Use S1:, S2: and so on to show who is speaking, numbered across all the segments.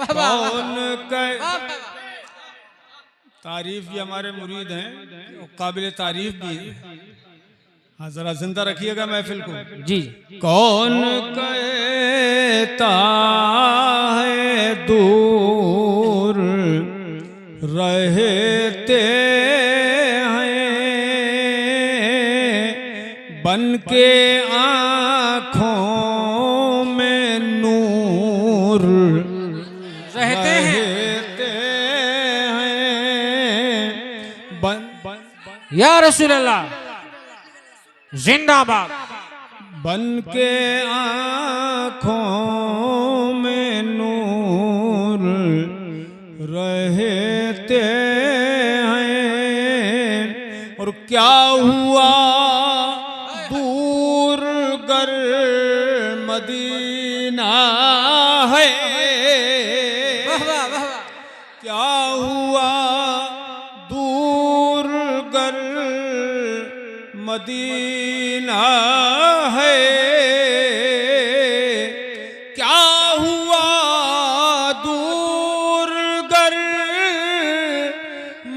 S1: कौन तारीफ ये हमारे मुरीद हैं, काबिल तारीफ भी है। हाँ जरा जिंदा रखिएगा महफिल को
S2: जी।
S1: कौन कहता है दूर रहते हैं बन के आँखों में नूर
S2: रहते हैं या रसूल अल्लाह जिंदाबाद।
S1: बन के आँखों में नूर रहते हैं और क्या हुआ दूर गर मदीना है। क्या हुआ दूर गर मदीना है। क्या हुआ दूर गर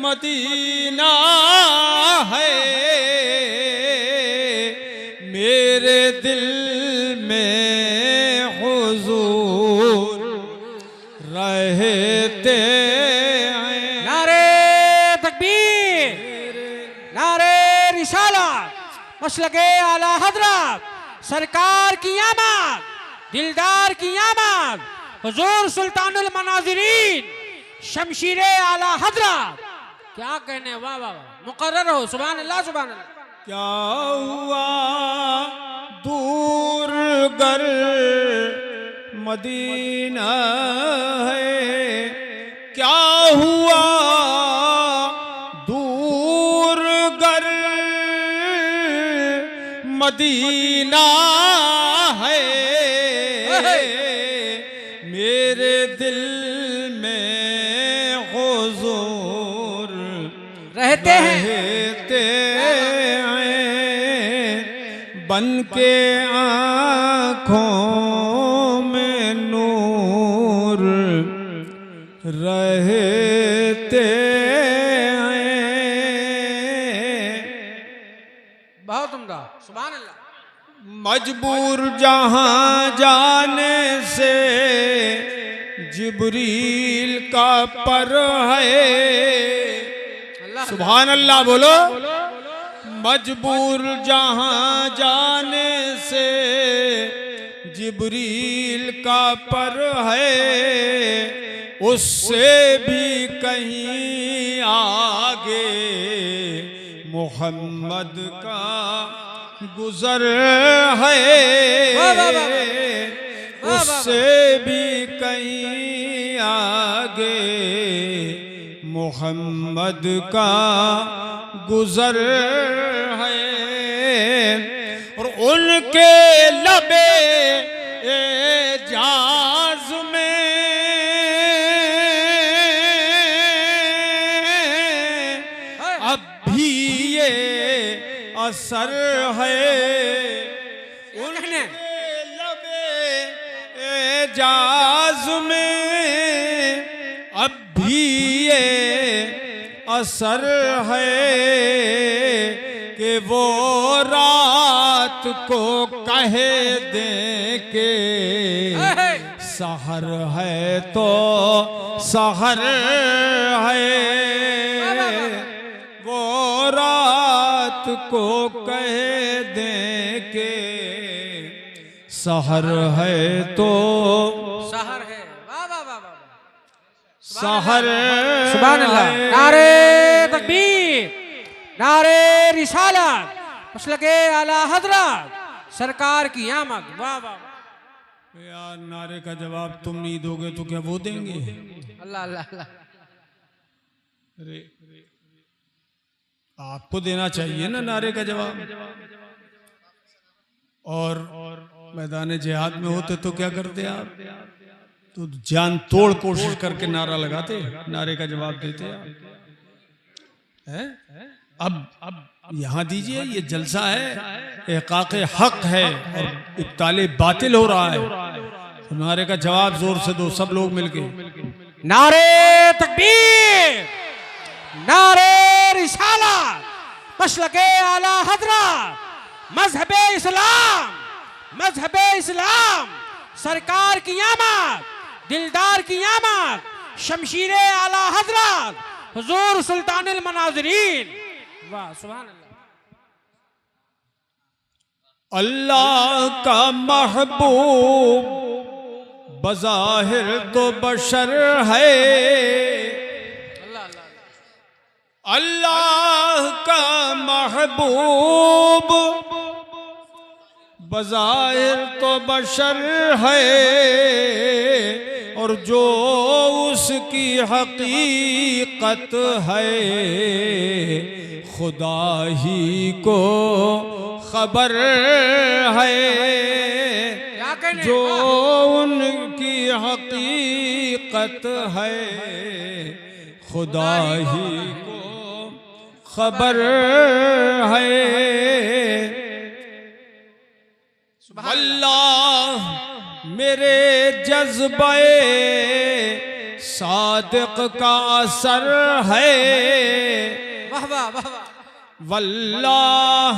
S1: मदीना है। मेरे दिल में हुजूर रहते हैं।
S2: नारे तकबीर, नारे रिसालत, मसलके आला हजरत सरकार की आमद, दिलदार की आमद, हुजूर सुल्तानुल मनाजिरीन शमशीरे आला हजरत। क्या कहने, वाह वाह, मुकर्रर हो, सुभान अल्लाह सुभान अल्लाह।
S1: क्या हुआ दूर गर मदीना है। क्या हुआ दूर गर मदीना है। मेरे दिल में हुजूर
S2: रहते हैं
S1: बन के आँखों में नूर रहते हैं।
S2: बहुत उम्दा, सुभान अल्लाह।
S1: मजबूर जहाँ जाने से जिब्रील का पर है। सुभान अल्लाह बोलो। मजबूर जहाँ जाने से जिब्रील का पर है। उससे भी कहीं आगे मोहम्मद का गुजर है। उससे भी कहीं आगे मोहम्मद का गुजर है। और उनके लबे एजाज में अब भी ये असर है। उनके लबे एजाज में अब भी ये असर है कि वो रात को कह दे के सहर है तो सहर है। वो रात को कह दे के सहर है तो
S2: सहर है। वाह वाह वाह वाह,
S1: सहर
S2: सुभान अल्लाह। नारे तकबीर, नारे रिसालत, मसलके आला हजरत सरकार की आमद। वाह वाह।
S1: यार नारे का जवाब तुम नहीं दोगे तो क्या वो देंगे।
S2: अल्लाह अल्लाह अल्लाह।
S1: अरे आपको देना चाहिए ना नारे का जवाब। और मैदान जिहाद में होते तो क्या करते आप। तो जान तोड़ कोशिश करके नारा लगाते, नारे का जवाब देते आप। अब यहाँ दीजिए, ये जलसा है, एहकाक़े हक है और इब्ताले बातिल हो रहा है। तो नारे का जवाब जोर से दो सब लोग मिलके।
S2: नारे तकबीर, नारे रिसालत, मसलके आला हजरत, मजहबे इस्लाम, मजहबे इस्लाम, सरकार की आमद, दिलदार की आमद, शमशीरे आला हजरत, हुजूर सुल्तानुल मनाज़िरीन। वाह सुभान अल्लाह।
S1: अल्लाह का महबूब बज़ाहिर तो बशर है, अल्लाह का महबूब बज़ाहिर तो बशर है, और जो उसकी हकीकत है खुदा ही को खबर है। जो उनकी हकीकत है खुदा ही को खबर है। अल्लाह मेरे जज्बे सादिक का असर है,
S2: वाह वाह वाह वाह।
S1: वल्लाह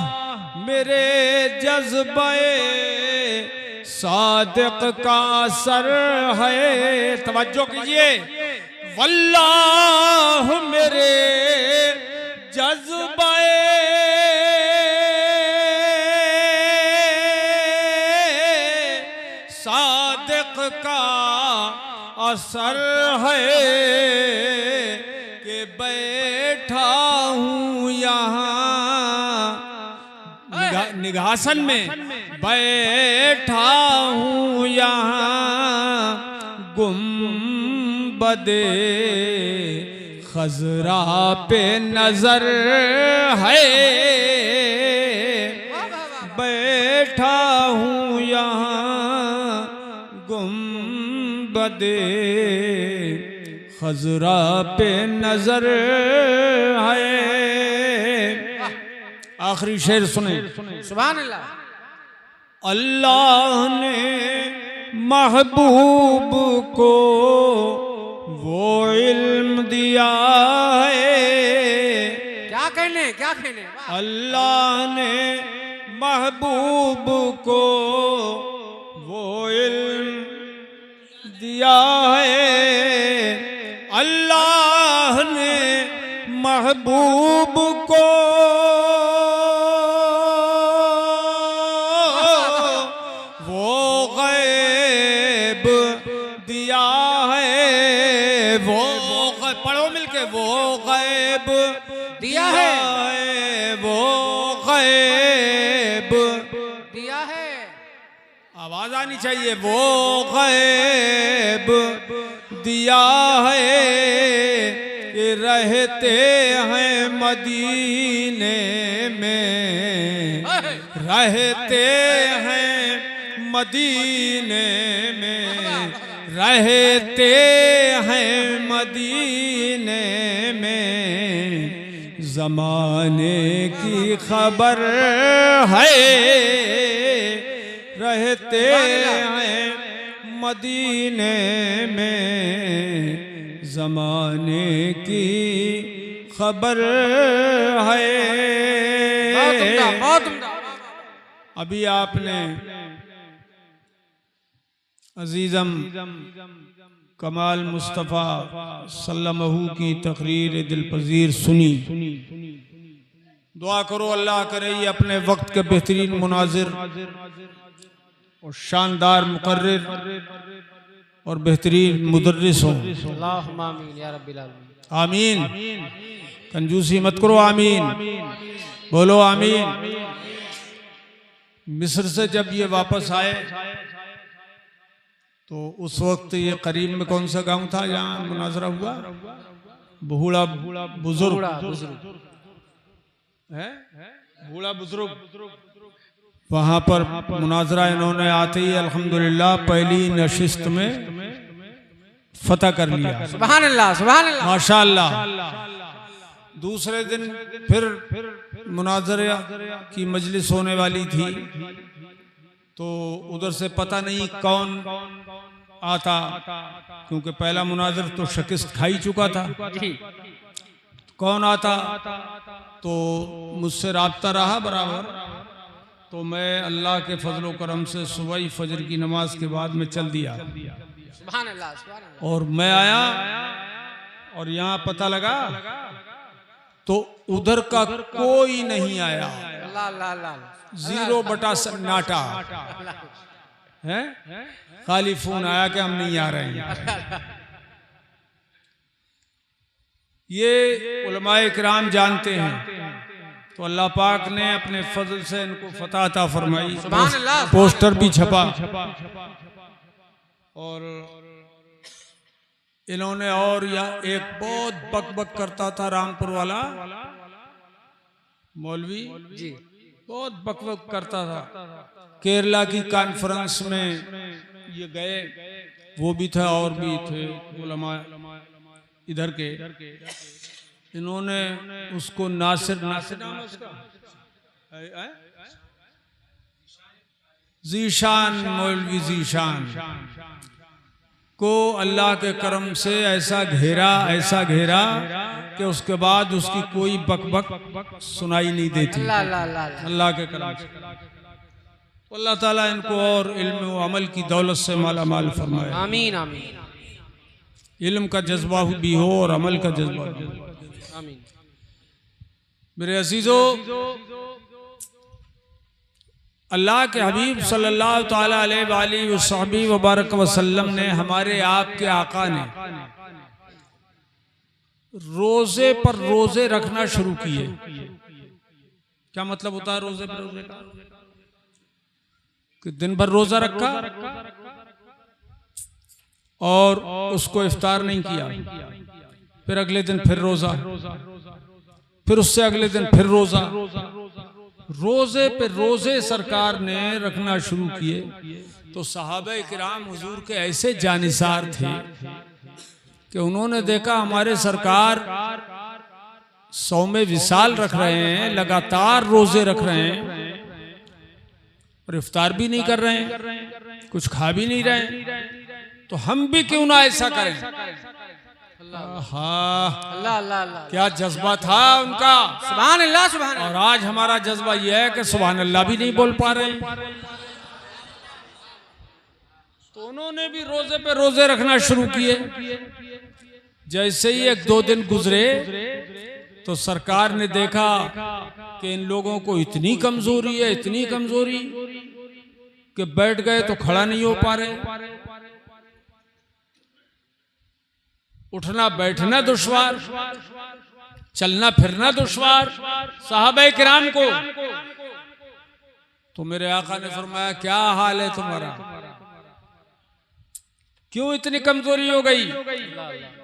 S1: मेरे जज्बे सादिक का असर है। तवज्जो कीजिए, वल्लाह मेरे जज्बे सादिक का असर है कि बैठा हूँ यहाँ निगासन में, बैठा हूँ यहाँ गुंबदे खजरा पे नजर है, बैठा हूँ यहाँ गुंबदे खजरा पे नजर है। आखिरी शेर सुने।
S2: सुभान अल्लाह।
S1: अल्लाह ने महबूब को वो इल्म दिया है,
S2: क्या कहने क्या कहने।
S1: अल्लाह ने महबूब को वो इल्म दिया है, अल्लाह ने महबूब को वो गैब दिया है, वो पढ़ो मिलके, वो गैब दिया है, वो गैब
S2: दिया है।
S1: आवाज आनी चाहिए। वो गैब दिया है कि रहते हैं मदीने में, रहते हैं मदीने में, रहते हैं मदीने में, ज़माने की खबर है, रहते हैं मदीने में, ज़माने की खबर है।
S2: बहुत उम्दा।
S1: अभी आपने अजीज़म कमाल मुस्तफ़ा सल्लल्लाहु की तकरीर दिलपजीर सुनी। दुआ करो अल्लाह करे ये अपने वक्त के बेहतरीन मुनाजिर और शानदार मुकर्रिर और बेहतरीन मुदर्रिस हो।
S2: अल्लाहुम्मा आमीन या रब्बिल आलमीन।
S1: आमीन। कंजूसी मत करो, आमीन बोलो, आमीन। मिस्र से जब ये वापस आए तो उस वक्त ये करीब में कौन सा गांव था जहाँ मुनाजरा हुआ? बूढ़ा बुजुर्ग है, बूढ़ा बुजुर्ग। वहां पर मुनाजरा इन्होंने आते ही अल्हम्दुलिल्लाह पहली नशिस्त में फतह कर लिया।
S2: सुभान अल्लाह, सुभान अल्लाह,
S1: माशाअल्लाह। दूसरे दिन फिर मुनाजरा की मजलिस होने वाली थी, तो उधर से पता नहीं कौन आता, क्योंकि पहला मुनाजर तो शिकस्त खा ही चुका था। कौन आता? तो मुझसे राब्ता रहा बराबर। तो मैं अल्लाह के फजल करम से सुबह फजर की नमाज के बाद में चल दिया
S2: सुभान अल्लाह, सुभान अल्लाह।
S1: और मैं आया और यहाँ पता लगा तो उधर का कोई नहीं आया,
S2: अल्लाह अल्लाह अल्लाह,
S1: 0 सन्नाटा है। खाली फोन आया कि हम नहीं आ रहे हैं। ये उलमाए किराम जानते हैं, तो अल्लाह पाक ने अपने फजल से इनको फतह अता फरमाई।
S2: सुभान अल्लाह।
S1: पोस्टर भी छपा और इन्होंने, और या एक बहुत बक करता था रामपुर वाला मौलवी
S2: जी,
S1: बहुत बक करता था। केरला की कॉन्फ्रेंस में ये गए, वो भी था और भी थे उलमा इधर के। इन्होंने उसको नासिर नाम उसका जीशान, मौलवी जीशान को अल्लाह के करम से ऐसा घेरा कि उसके बाद उसकी कोई बक सुनाई नहीं देती। अल्लाह के करम से अल्लाह ताला इनको और इल्म व अमल की दौलत से माला माल फरमाए।
S2: आमीन आमीन।
S1: इल्म का जज्बा भी हो और अमल का जज्बा भी हो।
S2: आमीन।
S1: मेरे अजीजों, अल्लाह के हबीब सल्लल्लाहु ताला अलैहि वसल्लम ने, हमारे आपके आका ने रोजे पर रोजे रखना शुरू किए। क्या मतलब होता है रोजे पर रोजे का? कि दिन भर रोजा रखा और उसको इफ्तार नहीं किया, फिर अगले दिन फिर रोजा, फिर उससे अगले दिन फिर रोजा। रोजे पे रोजे सरकार ने रखना शुरू किए। तो सहाबा किराम हुजूर के ऐसे जानिसार थे कि उन्होंने देखा हमारे सरकार 100 में विसाल रख रहे हैं, लगातार रोजे रख रहे हैं और इफ्तार भी नहीं कर रहे हैं, कुछ खा भी नहीं रहे हैं, तो हम भी क्यों ना ऐसा करें।
S2: अल्लाह अल्लाह अल्लाह,
S1: क्या जज्बा था उनका।
S2: सुभान अल्लाह सुभान अल्लाह।
S1: और आज हमारा जज्बा यह है कि सुभान अल्लाह भी नहीं बोल पा रहे हैं। तो उन्होंने भी रोजे पे रोजे रखना शुरू किए। जैसे ही 1-2 दिन गुजरे तो सरकार ने देखा कि इन लोगों को इतनी कमजोरी है, इतनी कमजोरी कि बैठ गए तो खड़ा नहीं हो पा रहे, उठना बैठना दुश्वार, चलना फिरना दुश्वार साहबे किराम को। तो मेरे आका ने फरमाया, क्या हाल है तुम्हारा, क्यों इतनी कमजोरी हो गई।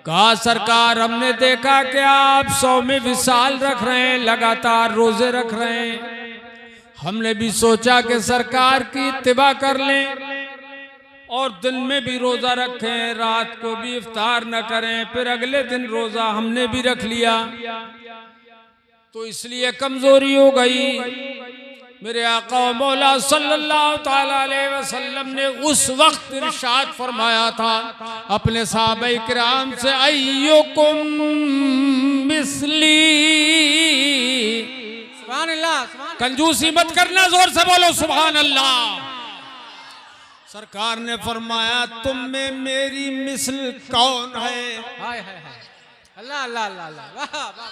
S1: कहा, सरकार हमने देखा कि आप 100 में विसाल रख रहे हैं, लगातार रोजे रख रहे हैं, हमने भी सोचा कि सरकार की इत्तिबा कर लें और दिन में भी रोजा रखें, रात को भी इफ्तार न करें, फिर अगले दिन रोजा हमने भी रख लिया, तो इसलिए कमजोरी हो गई। मेरे आका मौला सल्लल्लाहु ताला अलैहि वसल्लम ने उस वक्त इरशाद फरमाया था अपने सहाबा किराम से, अय्युकुम मिस्ली।
S2: सुभान अल्लाह।
S1: कंजूसी मत करना, जोर से बोलो सुभान अल्लाह। सरकार ने फरमाया, तुम में मेरी मिसल कौन है।
S2: हाय हाय हाय, अल्लाह अल्लाह अल्लाह अल्लाह, वाह वाह।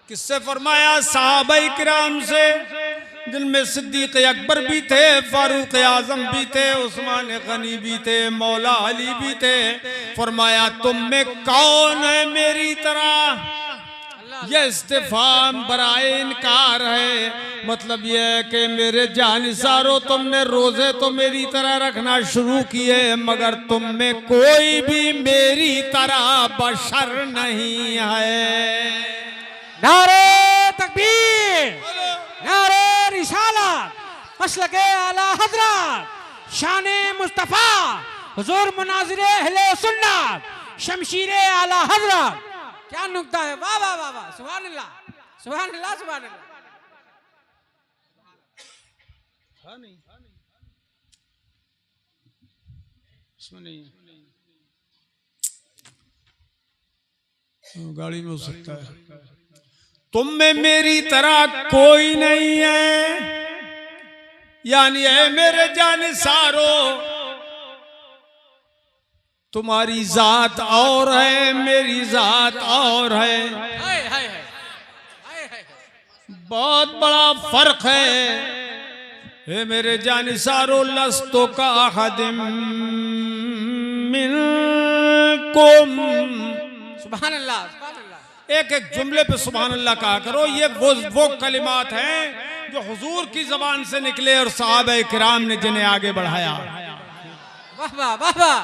S1: किससे फरमाया? सहाबा किराम से, जिनमें सिद्दीक अकबर भी थे, फारूक आजम भी थे, उस्मान गनी भी थे, मौला अली भी थे। फरमाया, तुम में कौन है मेरी तरह। यह इस्तिफाम बराए इनकार है, मतलब यह है कि मेरे जानिसारो, तुमने रोजे तो मेरी तरह रखना शुरू किए, मगर तुम में कोई भी मेरी तरह बशर नहीं है।
S2: नारे तकबीर, नारे रिसालत, मसलके आला हजरत, शाने मुस्तफा, हुजूर मुनाजिरे अहले सुन्नत, शमशीरे आला हजरत। क्या नुक्ता है, वाह वाह वाह वाह, सुभान अल्लाह सुभान अल्लाह सुभान अल्लाह।
S1: इसमें नहीं गाड़ी में हो सकता है। तुम में मेरी तरह कोई नहीं है, यानी है मेरे जानिसारो, तुम्हारी जात और है मेरी जात और है,
S2: हाय हाय हाय हाय हाय।
S1: बहुत बड़ा फर्क है मेरे जानिसारो। लस्तो का अहदिम मिनकुम।
S2: सुभान अल्लाह सुभान अल्लाह।
S1: एक एक जुमले पे सुभान अल्लाह कहा करो। ये वो कलिमात हैं जो हुजूर की जबान से निकले और सहाबा किराम ने जिन्हें आगे बढ़ाया।
S2: वाह वाह वाह वाह।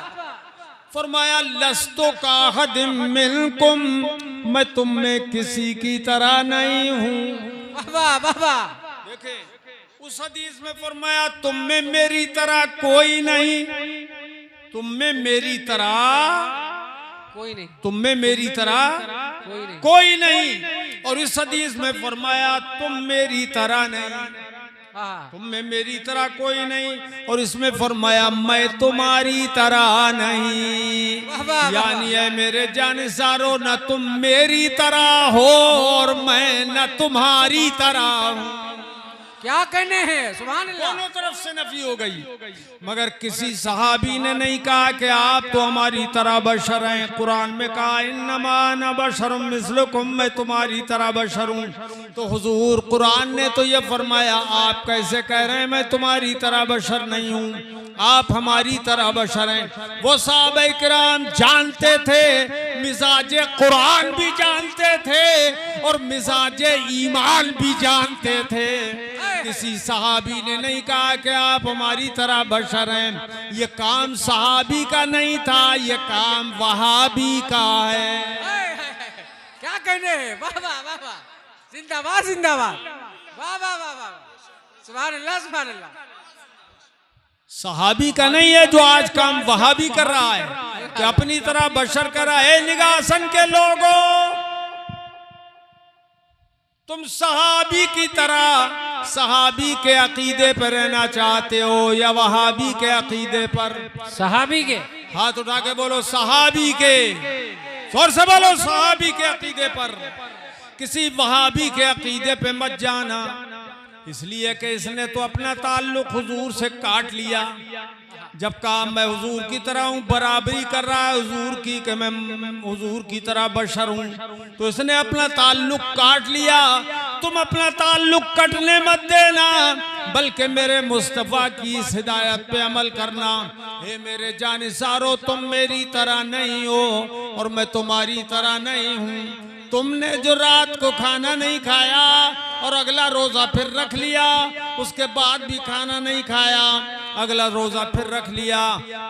S1: फरमाया लस्तो का हदिम मिनकुम, मैं तुम में किसी की तरह नहीं हूँ।
S2: वाह वाह वाह वाह।
S1: देखे उस हदीस में फरमाया तुम में मेरी तरह कोई नहीं, तुम में मेरी तरह
S2: कोई नहीं,
S1: तुम में मेरी तरह
S2: कोई नहीं,
S1: कोई नहीं। और इस हदीस में फरमाया तुम मेरी तरह नहीं,
S2: हाँ।
S1: तुम में मेरी तरह कोई नहीं। और इसमें फरमाया मैं तुम्हारी तरह नहीं,
S2: वाह, वाह,
S1: यानी है मेरे जानिसारो न तुम मेरी तरह हो और मैं न तुम्हारी तरह हूँ।
S2: क्या कहने हैं, सुभान अल्लाह।
S1: दोनों तरफ से नफी हो गई, मगर किसी सहाबी ने नहीं कहा कि आप तो हमारी तरह बशर हैं। कुरान में कहा इन्नमा अना बशरुम मिस्लुकुम, मैं तुम्हारी तरह बशर हूँ। तो हुजूर कुरान ने तो ये फरमाया आप कैसे कह रहे हैं मैं तुम्हारी तरह बशर नहीं हूँ, आप हमारी तरह बशर हैं। वो सहाबा किराम जानते थे, मिजाज कुरान भी जानते थे और मिजाज ईमान भी जानते थे। किसी सहाबी ने नहीं कहा कि आप हमारी तरह बशर हैं। ये काम सहाबी का नहीं था, ये काम वहाबी का है।
S2: क्या कहने हैं, वाह वाह वाह वाह, जिंदाबाद जिंदाबाद, वाह वाह वाह वाह, सुभान अल्लाह सुभान अल्लाह।
S1: सहाबी का नहीं है जो आज काम वहाबी कर रहा है कि अपनी तरह बशर कर रहा है। निगासन के लोगों, तुम सहाबी की तरह सहाबी के अकीदे पर रहना चाहते हो या वहाबी के अकीदे पर?
S2: सहाबी के,
S1: हाथ उठा के बोलो सहाबी के, जोर से बोलो सहाबी के अकीदे पर। किसी वहाबी के अकीदे पे मत जाना, इसलिए कि इसने तो अपना ताल्लुक हुजूर से काट लिया। जब कहा मैं हुजूर की तरह हूँ, बराबरी कर रहा है हुजूर की कि मैं हुजूर की तरह बशर हूँ, तो इसने अपना ताल्लुक काट लिया। तुम अपना ताल्लुक कटने मत देना, बल्कि मेरे मुस्तफ़ा की इस हिदायत पे अमल करना। हे मेरे जानिसारो, तुम मेरी तरह नहीं हो और मैं तुम्हारी तरह नहीं हूँ। तुमने जो रात को खाना नहीं खाया और अगला रोजा फिर रख लिया, उसके बाद भी खाना नहीं खाया, अगला रोजा फिर रख लिया।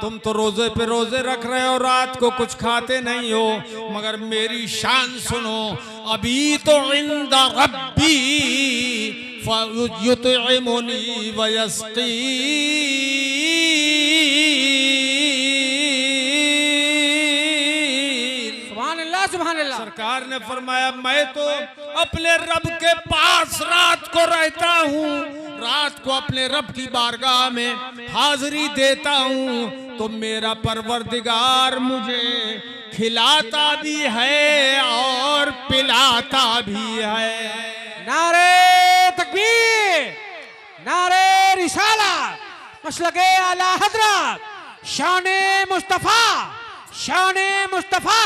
S1: तुम तो रोजे पे रोजे रख रहे हो, रात को कुछ खाते नहीं हो। मगर मेरी शान सुनो, अभी तो इंदा रब्बी फयुतइमुनी वयस्की। सरकार ने फरमाया मैं तो अपने रब के पास रात को रहता हूँ, रात को अपने रब की बारगाह में हाजिरी देता हूँ, तो मेरा परवरदिगार मुझे खिलाता भी है और पिलाता भी है।
S2: नारे तकबीर, नारे रिसालत, मसलके आला हजरत, शाने मुस्तफा, शाने मुस्तफा,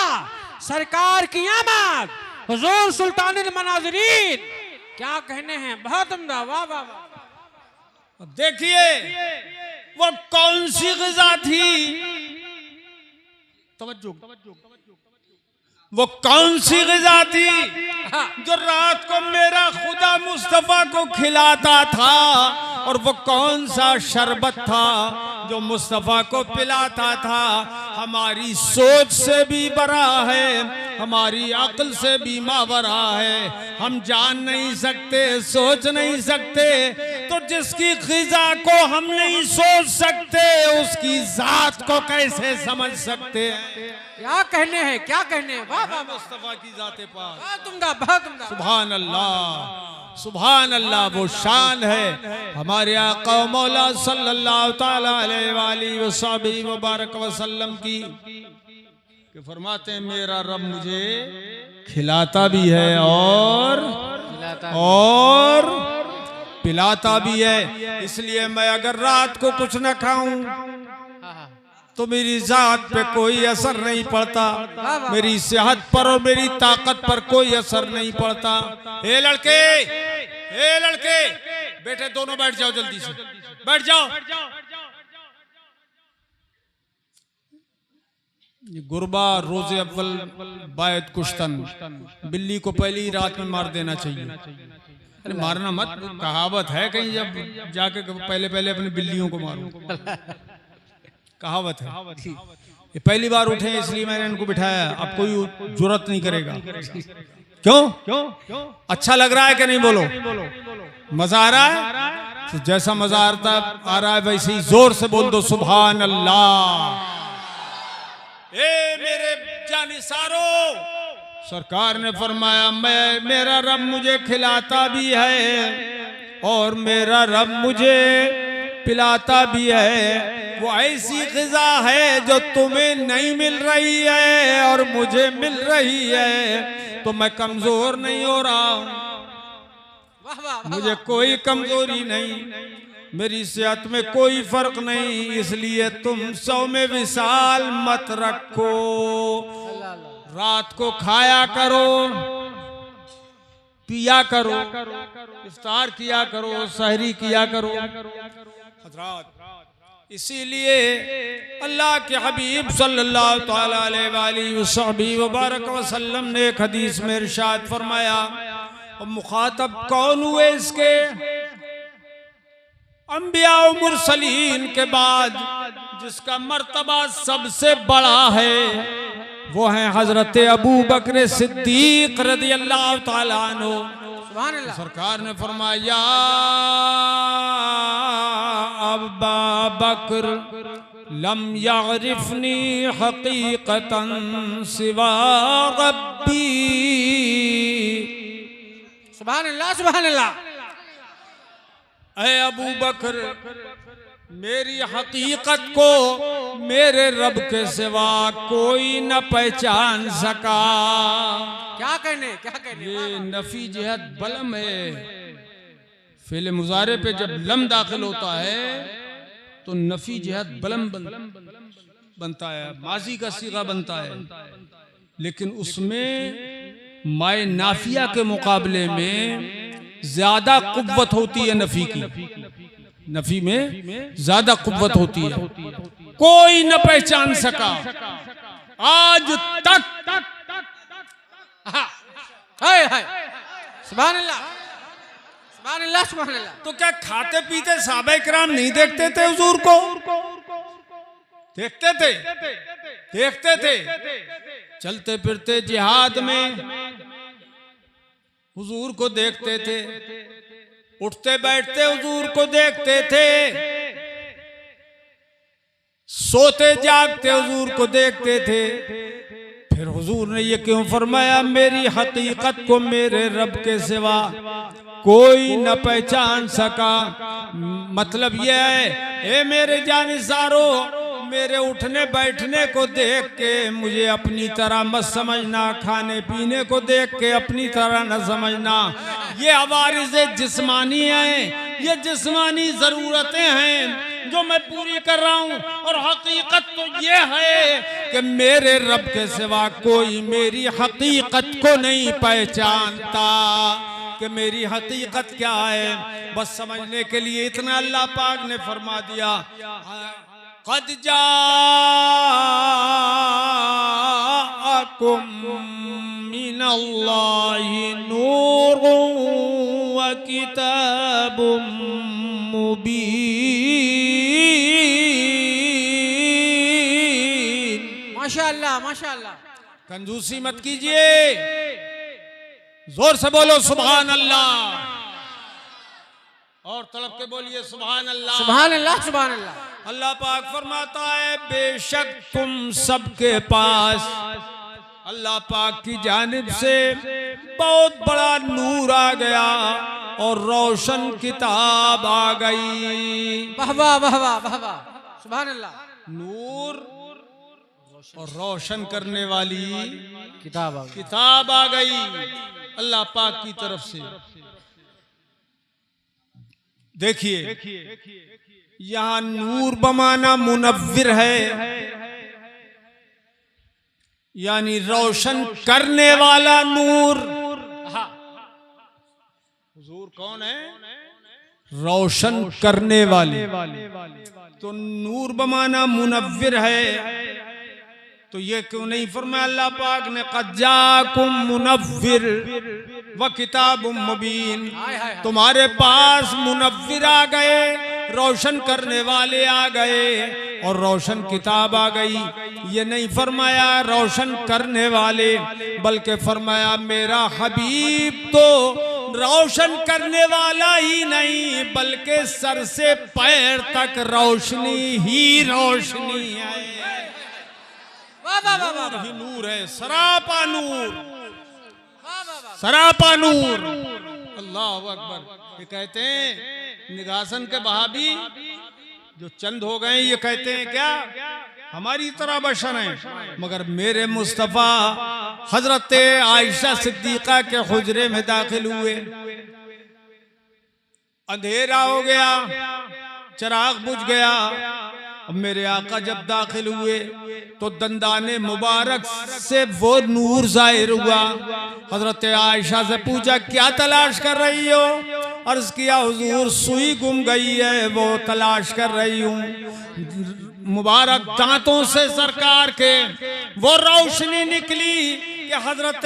S2: सरकार की आमद, हुजूर सुल्तानुल मनाज़िरीन। क्या कहने हैं, बहुत उम्दा, वाह वाह वाह।
S1: देखिए वो कौन सी ग़िज़ा थी, तवज्जो, वो कौन सी ग़िज़ा थी जो रात को मेरा खुदा मुस्तफ़ा को खिलाता था, और वो कौन सा शरबत था जो मुस्तफ़ा को पिलाता था। हमारी सोच से भी बड़ा है, हमारी अक्ल से भी मावरा है। हम जान नहीं सकते, सोच नहीं सकते, तो जिसकी ग़िज़ा को हम नहीं सोच सकते उसकी ज़ात को कैसे समझ सकते हैं।
S2: क्या कहने हैं, क्या कहने हैं, वाह वाह,
S1: मुस्तफ़ा की ज़ाते पाक,
S2: बहुत उम्दा, बहुत उम्दा।
S1: सुभान अल्लाह, सुभान अल्लाह। वो शान है हमारे आका मौला सल्लल्लाहु ताला अलैहि वसल्लम की, कि फरमाते हैं मेरा रब मुझे खिलाता भी है और पिलाता भी है। इसलिए मैं अगर रात को कुछ न खाऊं तो मेरी जात पे कोई असर नहीं पड़ता, मेरी सेहत पर और मेरी ताकत पर कोई असर नहीं पड़ता। ए लड़के बेटे दोनों बैठ जाओ, जल्दी से बैठ जाओ। गुरबा रोजे अव्वल बायत कुश्तन, बिल्ली को पहली रात में मार देना चाहिए। अरे मारना मत, कहावत है कहीं जब जाके पहले पहले अपनी बिल्लियों को मारो, कहावत है। ये पहली बार उठे इसलिए मैंने इनको बिठाया, अब कोई जरूरत नहीं करेगा। क्यों अच्छा लग रहा है कि नहीं? बोलो मजा आ रहा है? तो जैसा मजा आ रहा है वैसे ही जोर से बोल दो सुभान अल्लाह। ए मेरे जानिसारो, सरकार ने फरमाया मेरा रब मुझे खिलाता भी है और मेरा रब मुझे पिलाता भी है। वो ऐसी ग़िज़ा है जो तुम्हें नहीं मिल रही है और मुझे मिल रही है, तो मैं कमजोर नहीं हो रहा हूं, मुझे कोई कमजोरी नहीं, मेरी सेहत में कोई फर्क नहीं। इसलिए तुम 100 में विसाल मत रखो, रात को खाया करो, पिया करो, इफ्तार किया करो, सहरी किया करो। हज़रात, इसीलिए अल्लाह के हबीब सल्लल्लाहु तआला अलैहि वसल्लम ने एक हदीस में इरशाद फरमाया, और मुखातब कौन हुए इसके? अंबिया और मुरसलीन के बाद जिसका मर्तबा सबसे बड़ा है वो है हजरत अबू बकर सिद्दीक रदियल्लाहु ताला अन्हु। सरकार ने फरमाया अबा बकर लम यअरिफनी हकीकतन सिवा रब्बी।
S2: सुभान अल्लाह, सुभान अल्लाह।
S1: ऐ अबू बकर, मेरी हकीकत को मेरे रब के सिवा कोई न पहचान सका।
S2: क्या कहने
S1: ये नफी जिहत बलम है। फेले मुजारे पे जब लम दाखिल होता है तो नफी जिहत बलम बनता है, माजी का सीगा बनता है, लेकिन उसमें माए नाफिया के मुकाबले में ज्यादा कुव्वत होती है नफी की। नफी में ज्यादा कुव्वत होती है। कोई न पहचान सका आज तक।
S2: हाय हाय, सुभान अल्लाह, सुभान अल्लाह, सुभान अल्लाह।
S1: तो क्या खाते पीते साहबे किराम नहीं देखते थे हुजूर को? देखते थे। चलते फिरते जिहाद में हुजूर को देखते थे, उठते बैठते हुजूर को देखते थे, सोते जागते हुजूर को देखते थे। फिर हुजूर ने ये क्यों फरमाया मेरी हकीकत को मेरे रब के सिवा कोई न पहचान सका? मतलब यह है, ए मेरे जानिसारो, मेरे उठने बैठने को देख के मुझे अपनी तरह मत समझना, खाने पीने को देख के अपनी तरह न समझना। ये अवारिज़े जिस्मानी हैं, ये जिस्मानी ज़रूरतें हैं जो मैं पूरी कर रहा हूँ, और हकीकत तो ये है कि मेरे रब के सिवा कोई मेरी हकीकत को नहीं पहचानता। कि मेरी हकीकत क्या है, बस समझने के लिए इतना अल्लाह पाक ने फरमा दिया, क़द जाअकुम मिनल्लाहि नूरुन व किताबुम मुबीन।
S2: माशाअल्लाह, माशाअल्लाह।
S1: कंजूसी मत कीजिए, जोर से बोलो सुभान अल्लाह, और तड़प के बोलिए सुभान अल्लाह,
S2: सुभान अल्लाह, सुभान अल्लाह।
S1: अल्लाह पाक फरमाता है बेशक तुम सबके पास अल्लाह पाक की जानिब से बहुत बड़ा नूर आ गया और रोशन किताब आ गई।
S2: वाह वाह वाह वाह वाह वाह, सुभान अल्लाह।
S1: नूर और रोशन करने वाली
S2: किताब
S1: आ गई अल्लाह पाक की तरफ से। देखिए यहाँ नूर बमाना मुनव्विर है, यानी रोशन करने वाला नूर। हुजूर कौन है? रोशन करने वाले। तो नूर बमाना मुनव्विर है, तो ये क्यों नहीं फरमाया अल्लाह पाक ने क़द जाकुम मुनव्विर व किताबुम मुबीन, तुम्हारे पास मुनव्विर आ गए, रोशन करने वाले आ गए और रोशन किताब आ गई। ये नहीं फरमाया रोशन करने वाले, बल्कि फरमाया मेरा हबीब तो रोशन करने वाला ही नहीं बल्कि सर से पैर तक रोशनी ही रोशनी है। नूर ही नूर है, सरापा नूर, सरापा नूर। अल्लाह अकबर। ये कहते हैं निगासन के बहाबी जो चंद हो गए, ये कहते हैं क्या हमारी तरह बशर हैं, मगर मेरे मुस्तफ़ा हजरत आयशा सिद्दीका के हुजरे में दाखिल हुए, अंधेरा हो गया, चिराग बुझ गया। अब मेरे आका जब दाखिल हुए तो दंदाने मुबारक से वो नूर जाहिर हुआ। हजरत आयशा से पूछा क्या तलाश कर रही हो? अर्ज किया हुजूर सुई गुम गई है, वो तलाश कर रही हूँ। मुबारक दांतों से सरकार के वो रोशनी निकली कि हजरत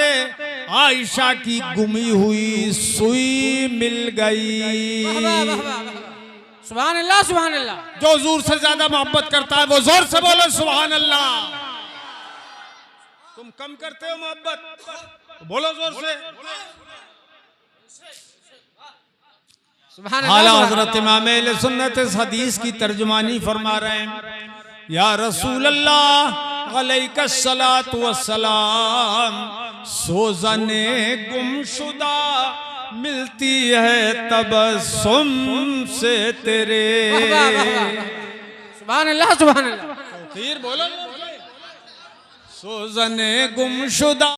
S1: आयशा की गुमी हुई सुई मिल गई।
S2: सुभान अल्लाह, सुभान अल्लाह।
S1: जो हुजूर से ज्यादा मोहब्बत करता है वो जोर से बोले सुभान अल्लाह। तुम कम करते हो मोहब्बत, बोलो जोर से
S2: सुभान
S1: आला
S2: अल्लाह।
S1: हजरत इमाम अहले सुन्नत इस हदीस की तर्जुमानी फरमा रहे हैं, या रसूल अल्लाह अलैहिस्सलातु वस्सलाम, सोज़ने गुमशुदा मिलती है तबस्सुम से तेरे।
S2: सुभान अल्लाह, सुभान अल्लाह।
S1: फिर बोलो सोज़ने गुमशुदा